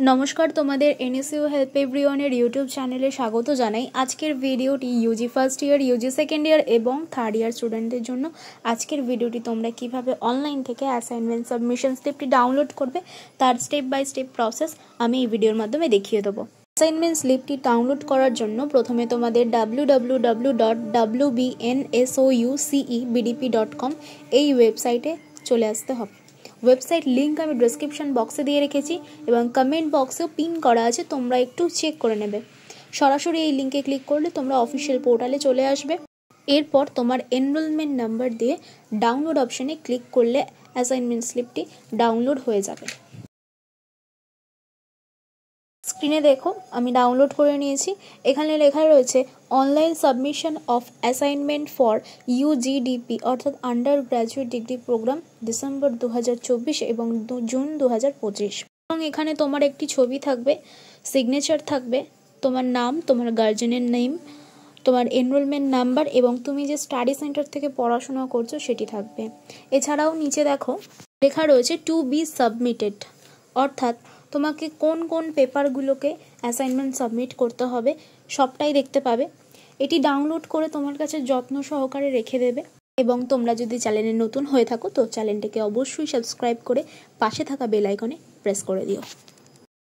নমস্কার, তোমাদের NSU help এভরিওয়ানের YouTube চ্যানেলে স্বাগত জানাই। আজকের ভিডিওটি Yuji first year, Yuji second year এবং থার্ড ইয়ার স্টুডেন্টদের জন্য। আজকের ভিডিওটি তোমরা কিভাবে অনলাইন থেকে অ্যাসাইনমেন্ট সাবমিশন স্লিপটি ডাউনলোড করবে তার স্টেপ বাই স্টেপ প্রসেস আমি এই ভিডিওর মাধ্যমে দেখিয়ে দেবো। অ্যাসাইনমেন্ট স্লিপটি ডাউনলোড করার জন্য প্রথমে তোমাদের www.wbnsoucebdp.com এই ওয়েবসাইটে চলে আসতে হবে। ওয়েবসাইট লিঙ্ক আমি ডেসক্রিপশন বক্সে দিয়ে রেখেছি এবং কমেন্ট বক্সেও পিন করা আছে, তোমরা একটু চেক করে নেবে। সরাসরি এই লিঙ্কে ক্লিক করলে তোমরা অফিসিয়াল পোর্টালে চলে আসবে। এরপর তোমার এনরোলমেন্ট নাম্বার দিয়ে ডাউনলোড অপশানে ক্লিক করলে অ্যাসাইনমেন্ট স্লিপটি ডাউনলোড হয়ে যাবে। স্ক্রিনে দেখো আমি ডাউনলোড করে নিয়েছি। এখানে লেখা রয়েছে online submission of assignment for UGDP অর্থাৎ undergraduate degree programme December 2024 এবং জুন 2025। এবং এখানে তোমার একটি ছবি থাকবে, সিগনেচার থাকবে, তোমার নাম, তোমার গার্জেনের নেম, তোমার এনরোলমেন্ট নাম্বার এবং তুমি যে স্টাডি সেন্টার থেকে পড়াশোনা করছো সেটি থাকবে। এছাড়াও নিচে দেখো লেখা রয়েছে টু বি সাবমিটেড অর্থাৎ তোমাকে কোন কোন পেপারগুলোকে অ্যাসাইনমেন্ট সাবমিট করতে হবে সবটাই দেখতে পাবে। এটি ডাউনলোড করে তোমার কাছে যত্ন সহকারে রেখে দেবে। এবং তোমরা যদি চ্যানেলে নতুন হয়ে থাকো তো চ্যানেলটিকে অবশ্যই সাবস্ক্রাইব করে পাশে থাকা বেল আইকনে প্রেস করে দিও।